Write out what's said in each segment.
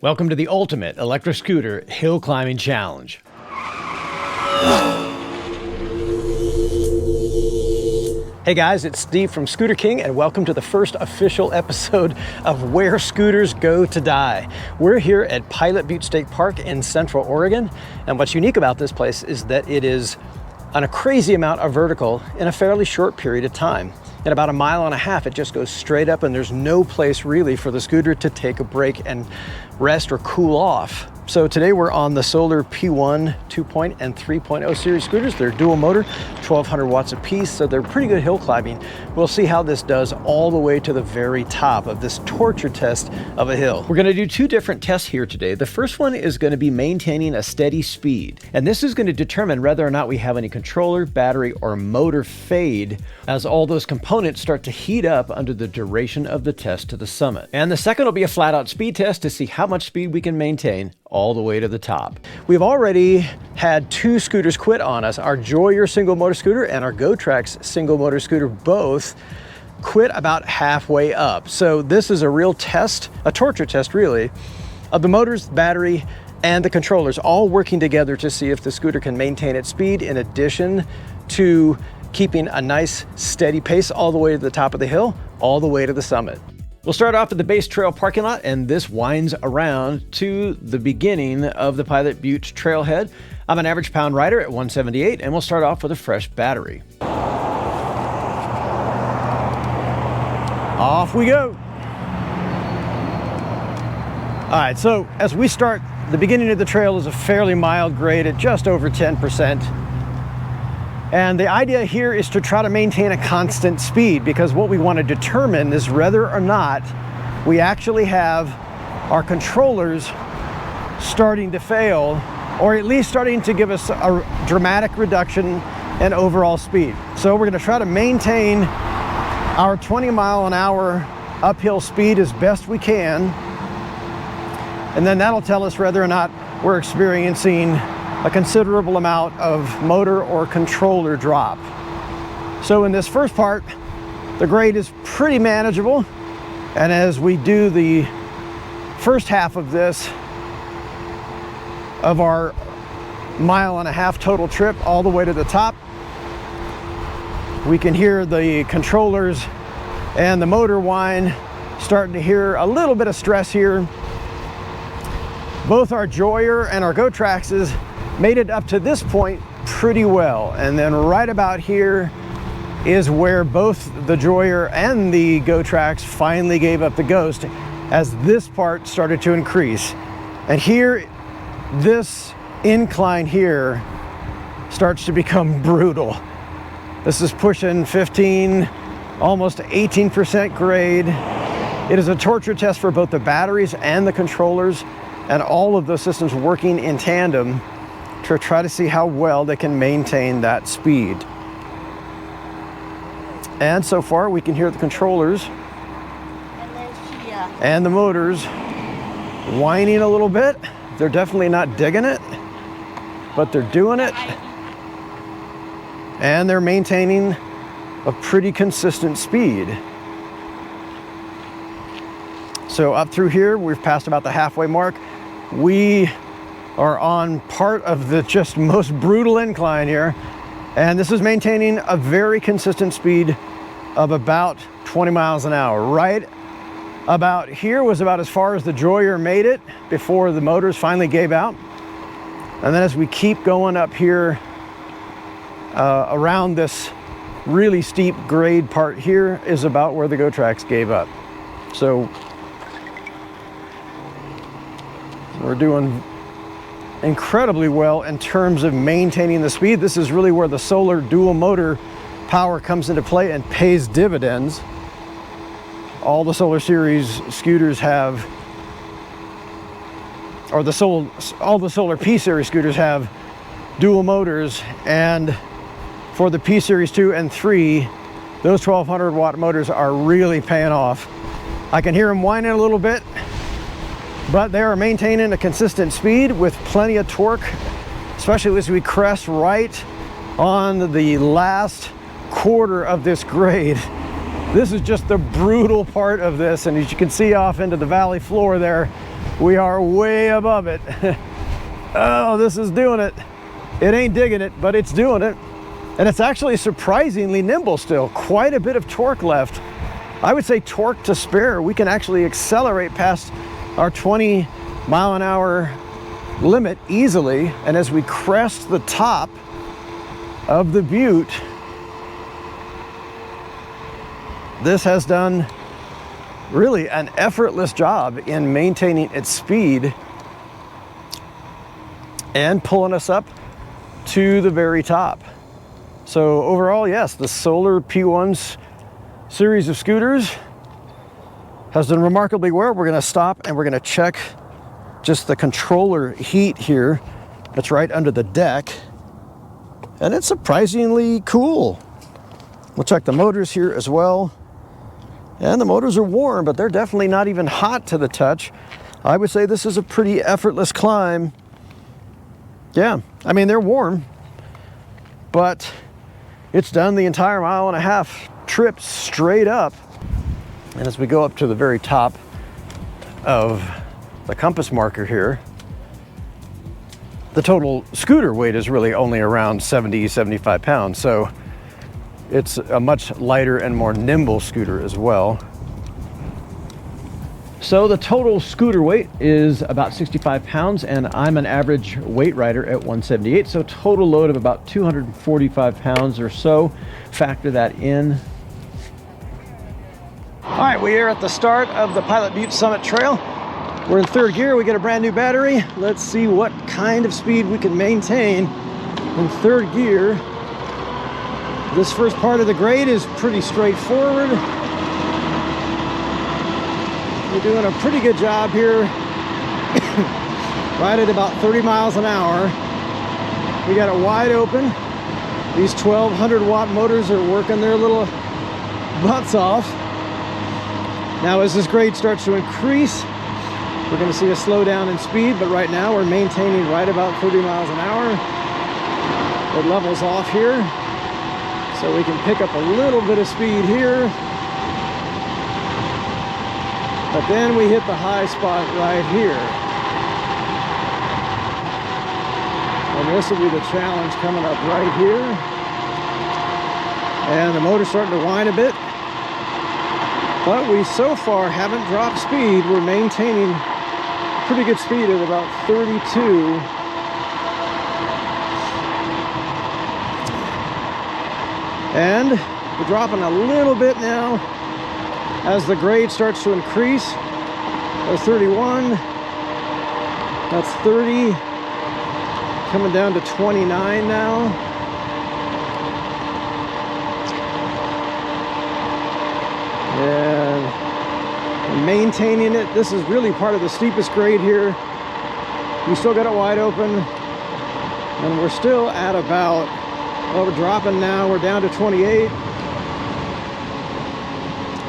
Welcome to the ultimate electric scooter hill climbing challenge. Hey guys, it's Steve from Scooter King and welcome to the first official episode of Where Scooters Go to Die. We're here at Pilot Butte State Park in Central Oregon, and what's unique about this place is that it is on a crazy amount of vertical in a fairly short period of time. In about 1.5 miles, it just goes straight up and there's no place really for the scooter to take a break and rest or cool off. So today we're on the Solar P1 2.0 and 3.0 series scooters. They're dual motor, 1200 watts apiece, so they're pretty good hill climbing. We'll see how this does all the way to the very top of this torture test of a hill. We're gonna do 2 different tests here today. The first one is gonna be maintaining a steady speed. And this is gonna determine whether or not we have any controller, battery, or motor fade as all those components start to heat up under the duration of the test to the summit. And the second will be a flat out speed test to see how much speed we can maintain all the way to the top. We've already had 2 scooters quit on us. Our Joyer single motor scooter and our GoTrax single motor scooter both quit about halfway up. So this is a real test, a torture test really, of the motors, battery, and the controllers all working together to see if the scooter can maintain its speed in addition to keeping a nice steady pace all the way to the top of the hill, all the way to the summit. We'll start off at the base trail parking lot, and this winds around to the beginning of the Pilot Butte trailhead. I'm an average pound rider at 178, and we'll start off with a fresh battery. Off we go. All right, so as we start, the beginning of the trail is a fairly mild grade at just over 10%. And the idea here is to try to maintain a constant speed, because what we want to determine is whether or not we actually have our controllers starting to fail, or at least starting to give us a dramatic reduction in overall speed. So we're going to try to maintain our 20-mile-an-hour uphill speed as best we can, and then that'll tell us whether or not we're experiencing a considerable amount of motor or controller drop. So in this first part, the grade is pretty manageable. And as we do the first half of this, of our 1.5 mile total trip all the way to the top, we can hear the controllers and the motor whine, starting to hear a little bit of stress here. Both our Joyer and our GoTraxes made it up to this point pretty well, and then right about here is where both the Joyer and the GoTrax finally gave up the ghost as this part started to increase. And here, this incline here starts to become brutal. This is pushing 15, almost 18% grade. It is a torture test for both the batteries and the controllers, and all of those systems working in tandem to try to see how well they can maintain that speed. And so far we can hear the controllers and the motors whining a little bit. They're definitely not digging it, but they're doing it. And they're maintaining a pretty consistent speed. So up through here, we've passed about the halfway mark. We are on part of the just most brutal incline here, and this is maintaining a very consistent speed of about 20 miles an hour. Right about here was about as far as the Joyer made it before the motors finally gave out. And then as we keep going up here around this really steep grade part here is about where the GoTrax gave up. So we're doing incredibly well in terms of maintaining the speed. This is really where the solar dual motor power comes into play and pays dividends. All the Solar Series scooters have, or all the Solar P Series scooters have dual motors, and for the P Series 2 and 3, those 1200 watt motors are really paying off. I can hear them whining a little bit, but they are maintaining a consistent speed with plenty of torque, especially as we crest right on the last quarter of this grade. This is just the brutal part of this, and as you can see off into the valley floor there, We are way above it. Oh, this is doing it. It ain't digging it, but it's doing it. And it's actually surprisingly nimble still. Quite a bit of torque left. I would say torque to spare. We can actually accelerate past our 20 mile an hour limit easily. And as we crest the top of the butte, this has done really an effortless job in maintaining its speed and pulling us up to the very top. So overall, yes, the Solar P1's series of scooters has done remarkably well. We're gonna stop and we're gonna check just the controller heat here. That's right under the deck. And it's surprisingly cool. We'll check the motors here as well. And the motors are warm, but they're definitely not even hot to the touch. I would say this is a pretty effortless climb. Yeah, I mean, they're warm, but it's done the entire 1.5 mile trip straight up. And as we go up to the very top of the compass marker here, the total scooter weight is really only around 70, 75 pounds. So it's a much lighter and more nimble scooter as well. So the total scooter weight is about 65 pounds, and I'm an average weight rider at 178. So total load of about 245 pounds or so. Factor that in. All right, we are at the start of the Pilot Butte Summit Trail. We're in third gear. We get a brand new battery. Let's see what kind of speed we can maintain in third gear. This first part of the grade is pretty straightforward. We're doing a pretty good job here. Right at about 30 miles an hour. We got it wide open. These 1200 watt motors are working their little butts off. Now as this grade starts to increase, we're going to see a slowdown in speed, but right now we're maintaining right about 30 miles an hour. It levels off here, so we can pick up a little bit of speed here. But then we hit the high spot right here. And this will be the challenge coming up right here. And the motor's starting to whine a bit. But we so far haven't dropped speed. We're maintaining pretty good speed at about 32. And we're dropping a little bit now as the grade starts to increase. That's 31. That's 30. Coming down to 29 now. And maintaining it. This is really part of the steepest grade here. We still got it wide open. And we're still at about, well, we're dropping now. We're down to 28.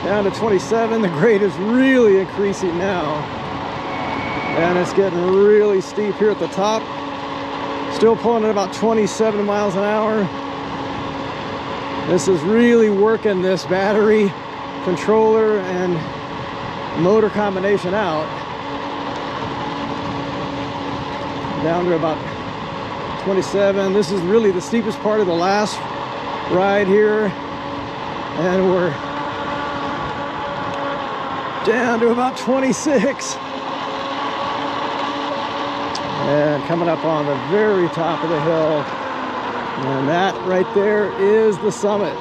Down to 27. The grade is really increasing now. And it's getting really steep here at the top. Still pulling at about 27 miles an hour. This is really working this battery, controller, and motor combination out. Down to about 27. This is really the steepest part of the last ride here. And we're down to about 26. And coming up on the very top of the hill. And that right there is the summit.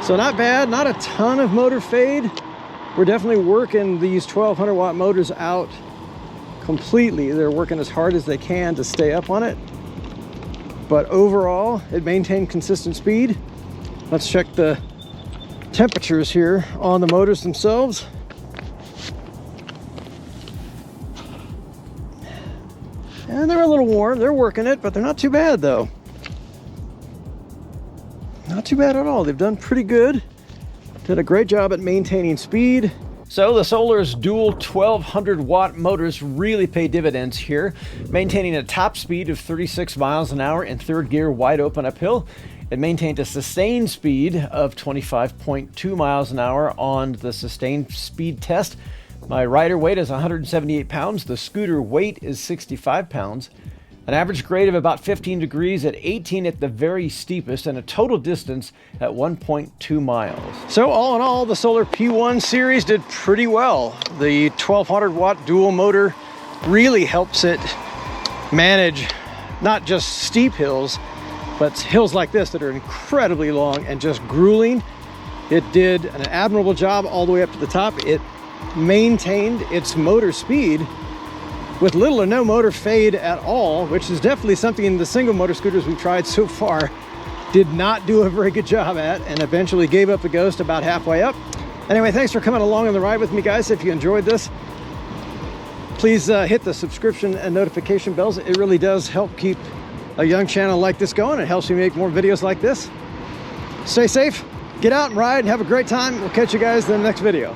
So not bad, not a ton of motor fade. We're definitely working these 1200 watt motors out completely. They're working as hard as they can to stay up on it. But overall, it maintained consistent speed. Let's check the temperatures here on the motors themselves. And they're a little warm. They're working it, but they're not too bad though. Not too bad at all. They've done pretty good. Did a great job at maintaining speed. So the Solar's dual 1200 watt motors really pay dividends here, maintaining a top speed of 36 miles an hour in third gear wide open uphill. It maintained a sustained speed of 25.2 miles an hour on the sustained speed test. My rider weight is 178 pounds. The scooter weight is 65 pounds. An average grade of about 15 degrees at 18 at the very steepest, and a total distance at 1.2 miles. So all in all, the Solar P1 series did pretty well. The 1200 watt dual motor really helps it manage not just steep hills, but hills like this that are incredibly long and just grueling. It did an admirable job all the way up to the top. It maintained its motor speed with little or no motor fade at all, which is definitely something the single motor scooters we've tried so far did not do a very good job at, and eventually gave up the ghost about halfway up. Anyway, thanks for coming along on the ride with me, guys. If you enjoyed this, please hit the subscription and notification bells. It really does help keep a young channel like this going. It helps me make more videos like this. Stay safe, get out and ride, and have a great time. We'll catch you guys in the next video.